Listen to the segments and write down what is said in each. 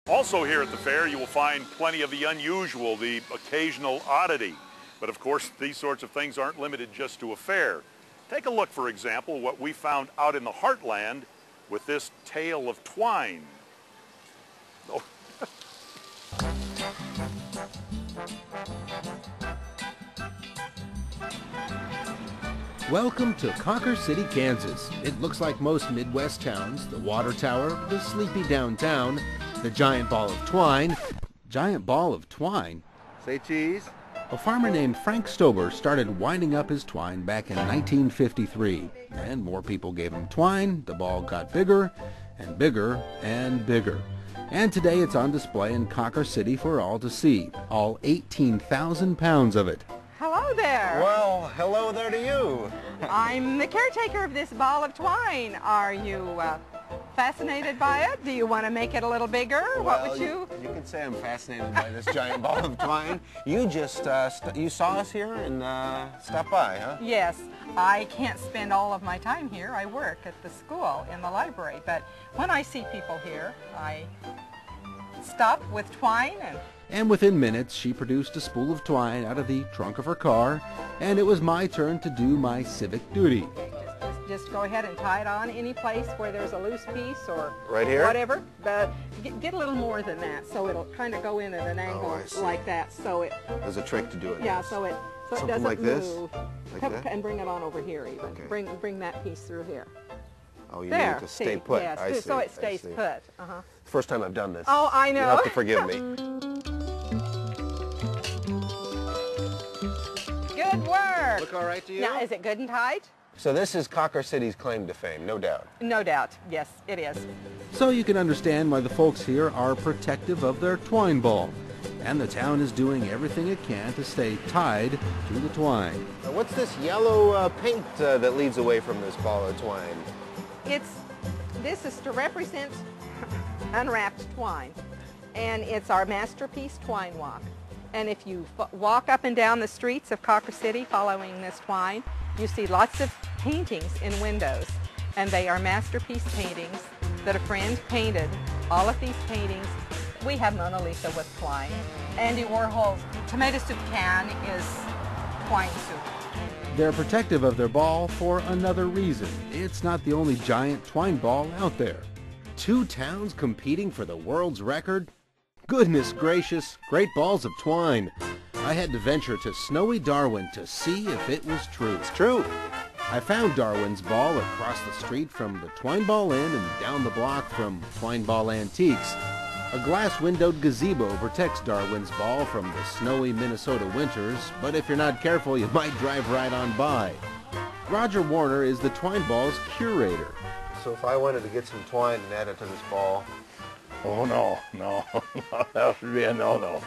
Also here at the fair, you will find plenty of the unusual, the occasional oddity. But of course, these sorts of things aren't limited just to a fair. Take a look, for example, what we found out in the Heartland with this tale of twine. Oh. Welcome to Cawker City, Kansas. It looks like most Midwest towns, the water tower, the sleepy downtown, the giant ball of twine. Giant ball of twine? Say cheese. A farmer named Frank Stober started winding up his twine back in 1953. And more people gave him twine, the ball got bigger and bigger and bigger. And today it's on display in Cawker City for all to see, all 18,000 pounds of it. Hello there. Well, hello there to you. I'm the caretaker of this ball of twine. Are you fascinated by it? Do you want to make it a little bigger? Well, what would you? You can say I'm fascinated by this giant ball of twine. You just, you saw us here and stopped by, huh? Yes. I can't spend all of my time here. I work at the school in the library. But when I see people here, I stop with twine And within minutes, she produced a spool of twine out of the trunk of her car, and it was my turn to do my civic duty. Just go ahead and tie it on any place where there's a loose piece or right here? Whatever. But get a little more than that, so it'll kind of go in at an angle like that. So it. There's a trick to do it. Yeah, so it doesn't like this? move. Like that? And bring it on over here even. Okay. Bring that piece through here. Oh, you there. need it to stay put. Yes, I see. so it stays put. First time I've done this. Oh, I know. You'll have to forgive me. Good work. Look all right to you? Now, is it good and tight? So this is Cawker City's claim to fame, no doubt. No doubt. Yes, it is. So you can understand why the folks here are protective of their twine ball. And the town is doing everything it can to stay tied to the twine. What's this yellow paint that leads away from this ball of twine? This is to represent unwrapped twine. And it's our masterpiece twine walk. And if you walk up and down the streets of Cawker City following this twine, you see lots of paintings in windows. And they are masterpiece paintings that a friend painted. All of these paintings. We have Mona Lisa with twine. Andy Warhol's tomato soup can is twine soup. They're protective of their ball for another reason. It's not the only giant twine ball out there. 2 towns competing for the world's record? Goodness gracious, great balls of twine. I had to venture to snowy Darwin to see if it was true. It's true. I found Darwin's ball across the street from the Twine Ball Inn and down the block from Twine Ball Antiques. A glass-windowed gazebo protects Darwin's ball from the snowy Minnesota winters, but if you're not careful, you might drive right on by. Roger Warner is the twine ball's curator. So if I wanted to get some twine and add it to this ball... Oh, no. That would be a no-no.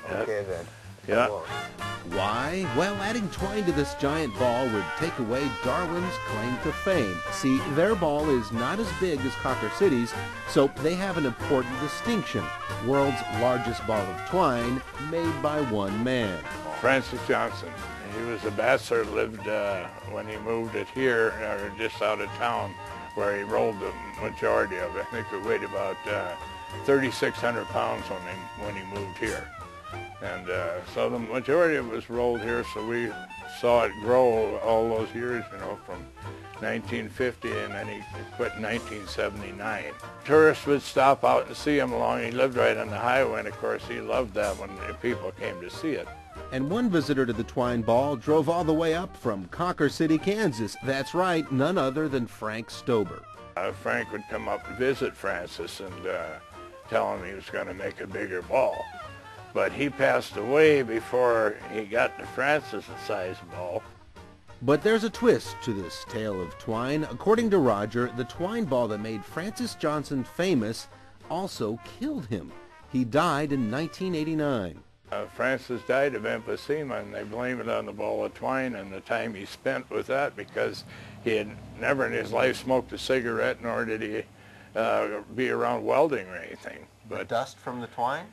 Okay, then. Yeah. Why? Well, adding twine to this giant ball would take away Darwin's claim to fame. See, their ball is not as big as Cawker City's, so they have an important distinction. World's largest ball of twine made by one man. Francis Johnson. He was a bachelor, lived when he moved it here, or just out of town, where he rolled the majority of it. I think it weighed about 3,600 pounds when he moved here. And so the majority of it was rolled here, so we saw it grow all those years, you know, from 1950, and then he quit in 1979. Tourists would stop out and see him along. He lived right on the highway, and of course he loved that when people came to see it. And one visitor to the twine ball drove all the way up from Cawker City, Kansas. That's right, none other than Frank Stober. Frank would come up and visit Francis and tell him he was going to make a bigger ball. But he passed away before he got to Francis' size ball. But there's a twist to this tale of twine. According to Roger, the twine ball that made Francis Johnson famous also killed him. He died in 1989. Francis died of emphysema, and they blame it on the ball of twine and the time he spent with that, because he had never in his life smoked a cigarette, nor did he be around welding or anything. But the dust from the twine?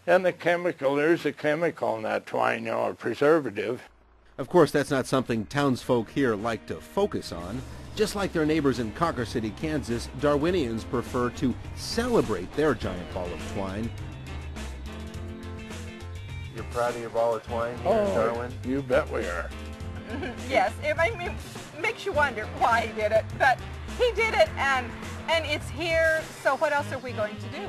And the chemical, there's a chemical in that twine, you know, a preservative. Of course, that's not something townsfolk here like to focus on. Just like their neighbors in Cawker City, Kansas, Darwinians prefer to celebrate their giant ball of twine. You're proud of your ball of twine here in Darwin? You bet we are. Yes, it makes you wonder why he did it, but he did it, and it's here, so what else are we going to do?